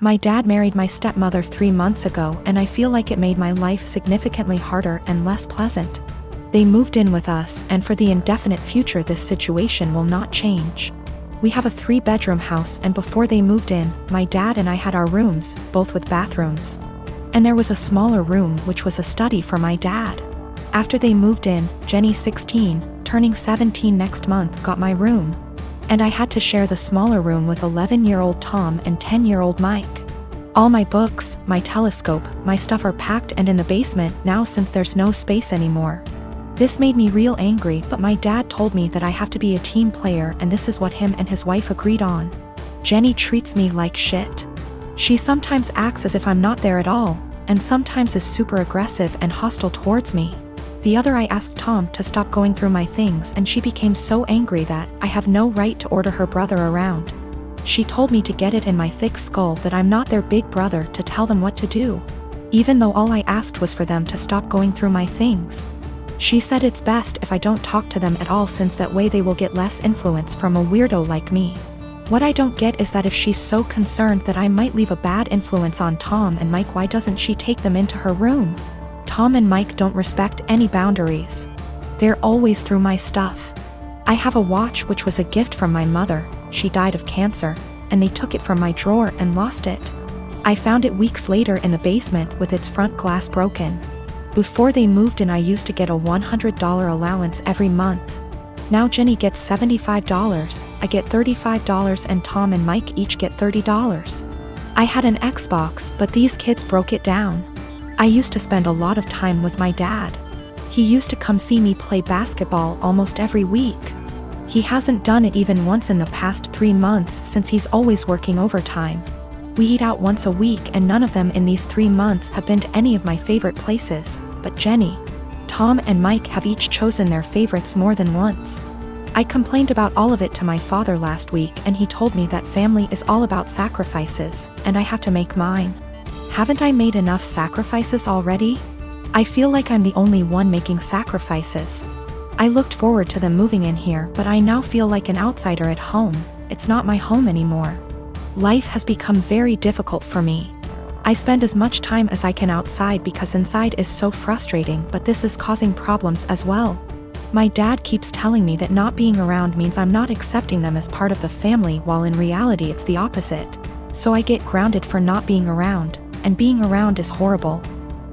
My dad married my stepmother 3 months ago, and I feel like it made my life significantly harder and less pleasant. They moved in with us, and for the indefinite future this situation will not change. We have a 3-bedroom house, and before they moved in, my dad and I had our rooms, both with bathrooms. And there was a smaller room which was a study for my dad. After they moved in, Jenny, 16, turning 17 next month, got my room. And I had to share the smaller room with 11-year-old Tom and 10-year-old Mike. All my books, my telescope, my stuff are packed and in the basement now since there's no space anymore. This made me real angry, but my dad told me that I have to be a team player, and this is what him and his wife agreed on. Jenny treats me like shit. She sometimes acts as if I'm not there at all, and sometimes is super aggressive and hostile towards me. The other I asked Tom to stop going through my things, and she became so angry that I have no right to order her brother around. She told me to get it in my thick skull that I'm not their big brother to tell them what to do, even though all I asked was for them to stop going through my things. She said it's best if I don't talk to them at all, since that way they will get less influence from a weirdo like me. What I don't get is that if she's so concerned that I might leave a bad influence on Tom and Mike, why doesn't she take them into her room? Tom and Mike don't respect any boundaries. They're always through my stuff. I have a watch which was a gift from my mother. She died of cancer, and they took it from my drawer and lost it. I found it weeks later in the basement with its front glass broken. Before they moved in, I used to get a $100 allowance every month. Now Jenny gets $75, I get $35, and Tom and Mike each get $30. I had an Xbox, but these kids broke it down. I used to spend a lot of time with my dad. He used to come see me play basketball almost every week. He hasn't done it even once in the past 3 months since he's always working overtime. We eat out once a week, and none of them in these 3 months have been to any of my favorite places, but Jenny, Tom and Mike have each chosen their favorites more than once. I complained about all of it to my father last week, and he told me that family is all about sacrifices, and I have to make mine. Haven't I made enough sacrifices already? I feel like I'm the only one making sacrifices. I looked forward to them moving in here, but I now feel like an outsider at home. It's not my home anymore. Life has become very difficult for me. I spend as much time as I can outside because inside is so frustrating, but this is causing problems as well. My dad keeps telling me that not being around means I'm not accepting them as part of the family, while in reality it's the opposite. So I get grounded for not being around, and being around is horrible.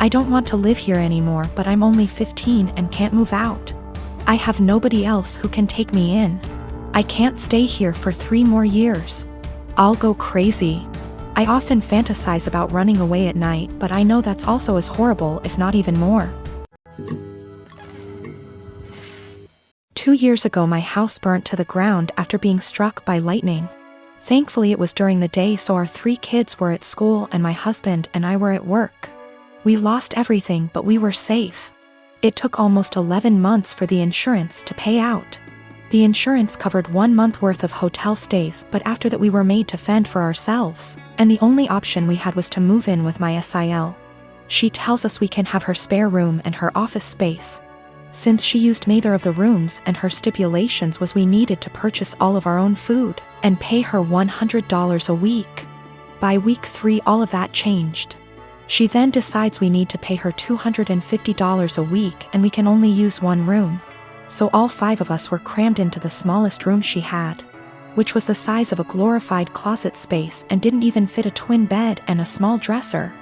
I don't want to live here anymore, but I'm only 15 and can't move out. I have nobody else who can take me in. I can't stay here for 3 more years. I'll go crazy. I often fantasize about running away at night, but I know that's also as horrible, if not even more. 2 years ago, my house burnt to the ground after being struck by lightning. Thankfully, it was during the day, so our 3 kids were at school and my husband and I were at work. We lost everything, but we were safe. It took almost 11 months for the insurance to pay out. The insurance covered 1 month worth of hotel stays, but after that we were made to fend for ourselves, and the only option we had was to move in with my SIL. She tells us we can have her spare room and her office space. Since she used neither of the rooms, and her stipulations was we needed to purchase all of our own food, and pay her $100 a week. By week 3 all of that changed. She then decides we need to pay her $250 a week, and we can only use 1 room. So all 5 of us were crammed into the smallest room she had, which was the size of a glorified closet space and didn't even fit a twin bed and a small dresser.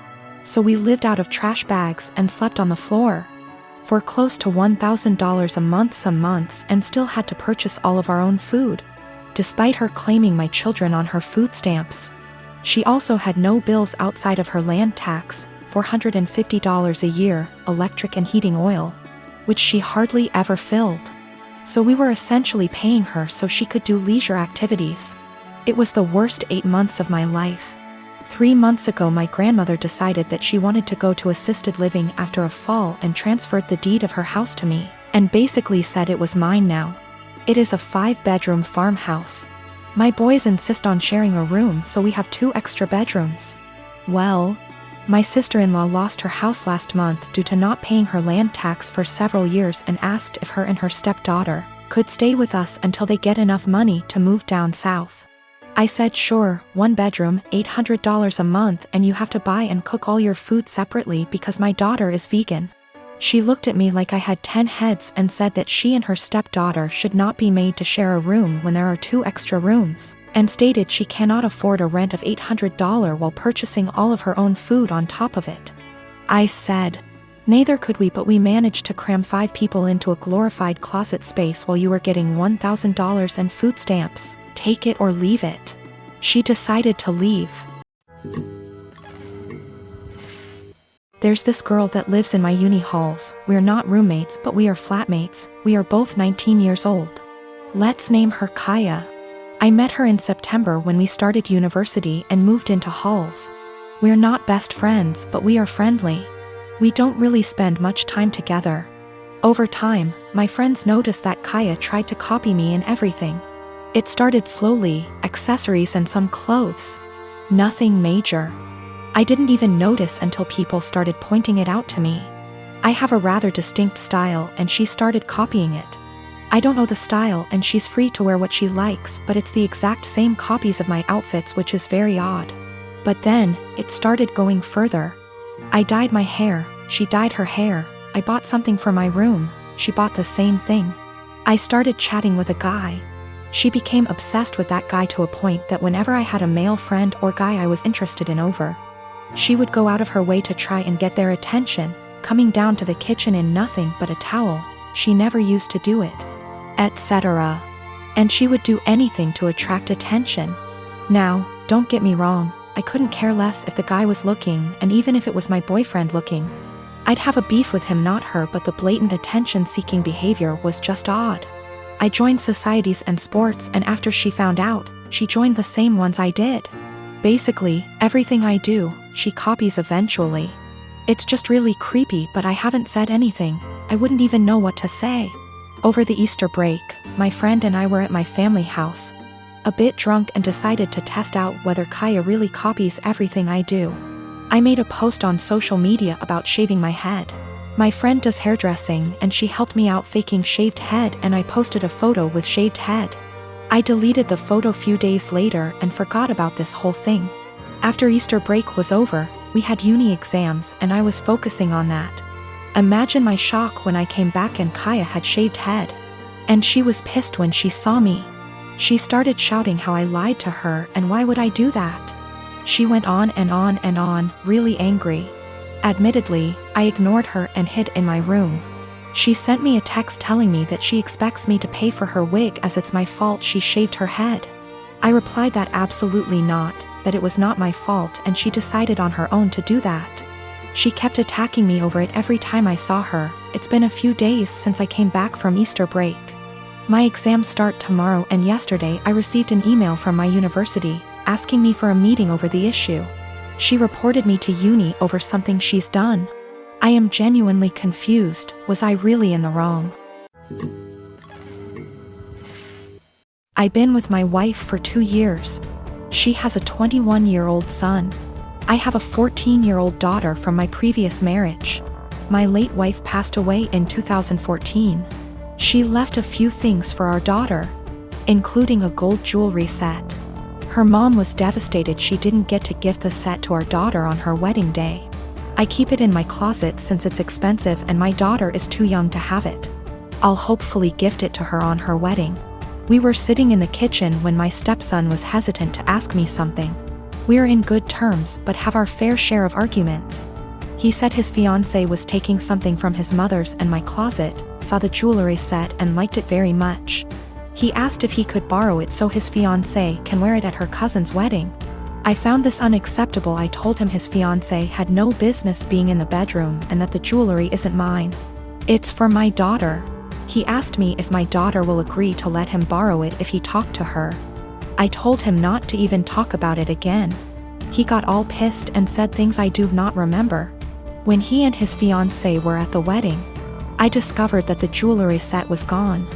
So we lived out of trash bags and slept on the floor for close to $1,000 a month some months, and still had to purchase all of our own food, despite her claiming my children on her food stamps. She also had no bills outside of her land tax, $450 a year, electric and heating oil, which she hardly ever filled. So we were essentially paying her so she could do leisure activities. It was the worst 8 months of my life. 3 months ago, my grandmother decided that she wanted to go to assisted living after a fall and transferred the deed of her house to me, and basically said it was mine now. It is a 5-bedroom farmhouse. My boys insist on sharing a room, so we have 2 extra bedrooms. Well, my sister-in-law lost her house last month due to not paying her land tax for several years, and asked if her and her stepdaughter could stay with us until they get enough money to move down south. I said sure, 1 bedroom, $800 a month, and you have to buy and cook all your food separately because my daughter is vegan. She looked at me like I had 10 heads and said that she and her stepdaughter should not be made to share a room when there are 2 extra rooms, and stated she cannot afford a rent of $800 while purchasing all of her own food on top of it. I said, neither could we, but we managed to cram 5 people into a glorified closet space while you were getting $1,000 and food stamps. Take it or leave it. She decided to leave. There's this girl that lives in my uni halls. We're not roommates, but we are flatmates. We are both 19 years old. Let's name her Kaya. I met her in September when we started university and moved into halls. We're not best friends, but we are friendly. We don't really spend much time together. Over time, my friends noticed that Kaya tried to copy me in everything. It started slowly, accessories and some clothes. Nothing major. I didn't even notice until people started pointing it out to me. I have a rather distinct style and she started copying it. I don't know the style and she's free to wear what she likes, but it's the exact same copies of my outfits, which is very odd. But then, it started going further. I dyed my hair, she dyed her hair. I bought something for my room, she bought the same thing. I started chatting with a guy. She became obsessed with that guy to a point that whenever I had a male friend or guy I was interested in over, she would go out of her way to try and get their attention, coming down to the kitchen in nothing but a towel. She never used to do it, etc. And she would do anything to attract attention. Now, don't get me wrong, I couldn't care less if the guy was looking, and even if it was my boyfriend looking. I'd have a beef with him, not her, but the blatant attention-seeking behavior was just odd. I joined societies and sports, and after she found out, she joined the same ones I did. Basically, everything I do, she copies eventually. It's just really creepy, but I haven't said anything. I wouldn't even know what to say. Over the Easter break, my friend and I were at my family house, a bit drunk, and decided to test out whether Kaya really copies everything I do. I made a post on social media about shaving my head. My friend does hairdressing and she helped me out faking shaved head, and I posted a photo with shaved head. I deleted the photo few days later and forgot about this whole thing. After Easter break was over, we had uni exams and I was focusing on that. Imagine my shock when I came back and Kaya had shaved head. And she was pissed when she saw me. She started shouting how I lied to her and why would I do that. She went on and on and on, really angry. Admittedly, I ignored her and hid in my room. She sent me a text telling me that she expects me to pay for her wig as it's my fault she shaved her head. I replied that absolutely not, that it was not my fault, and she decided on her own to do that. She kept attacking me over it every time I saw her. It's been a few days since I came back from Easter break. My exams start tomorrow, and yesterday I received an email from my university asking me for a meeting over the issue. She reported me to uni over something she's done. I am genuinely confused. Was I really in the wrong? I've been with my wife for 2 years. She has a 21-year-old son. I have a 14-year-old daughter from my previous marriage. My late wife passed away in 2014. She left a few things for our daughter, including a gold jewelry set. Her mom was devastated she didn't get to gift the set to our daughter on her wedding day. I keep it in my closet since it's expensive and my daughter is too young to have it. I'll hopefully gift it to her on her wedding. We were sitting in the kitchen when my stepson was hesitant to ask me something. We're in good terms but have our fair share of arguments. He said his fiancée was taking something from his mother's and my closet, saw the jewelry set and liked it very much. He asked if he could borrow it so his fiancée can wear it at her cousin's wedding. I found this unacceptable. I told him his fiancée had no business being in the bedroom and that the jewelry isn't mine. It's for my daughter. He asked me if my daughter will agree to let him borrow it if he talked to her. I told him not to even talk about it again. He got all pissed and said things I do not remember. When he and his fiancée were at the wedding, I discovered that the jewelry set was gone.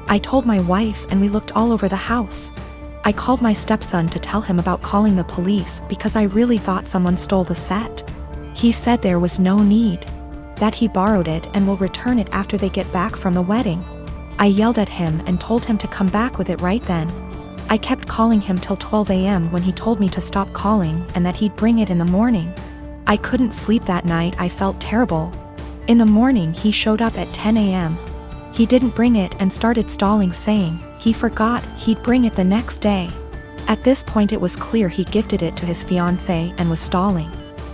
I told my wife and we looked all over the house. I called my stepson to tell him about calling the police because I really thought someone stole the set. He said there was no need, that he borrowed it and will return it after they get back from the wedding. I yelled at him and told him to come back with it right then. I kept calling him till 12 a.m. when he told me to stop calling and that he'd bring it in the morning. I couldn't sleep that night. I felt terrible. In the morning he showed up at 10 a.m. He didn't bring it and started stalling, saying he forgot he'd bring it the next day. At this point it was clear he gifted it to his fiancée and was stalling.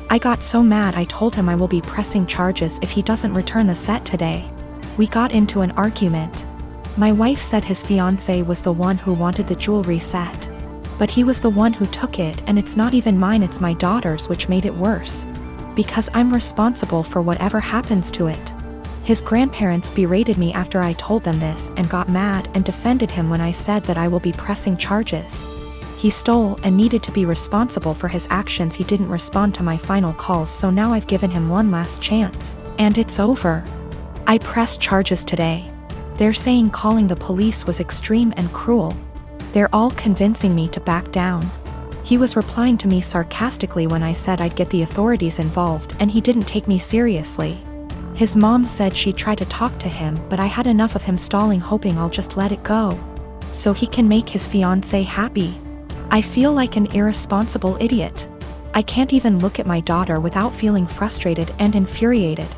I got so mad I told him I will be pressing charges if he doesn't return the set today. We got into an argument. My wife said his fiancée was the one who wanted the jewelry set. But he was the one who took it, and it's not even mine, it's my daughter's, which made it worse. Because I'm responsible for whatever happens to it. His grandparents berated me after I told them this and got mad and defended him when I said that I will be pressing charges. He stole and needed to be responsible for his actions. He didn't respond to my final calls, so now I've given him one last chance, and it's over. I pressed charges today. They're saying calling the police was extreme and cruel. They're all convincing me to back down. He was replying to me sarcastically when I said I'd get the authorities involved, and he didn't take me seriously. His mom said she'd try to talk to him, but I had enough of him stalling, hoping I'll just let it go so he can make his fiancée happy. I feel like an irresponsible idiot. I can't even look at my daughter without feeling frustrated and infuriated.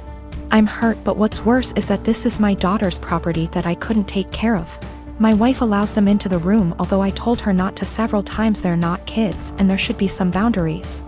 I'm hurt, but what's worse is that this is my daughter's property that I couldn't take care of. My wife allows them into the room, although I told her not to several times. They're not kids, and there should be some boundaries.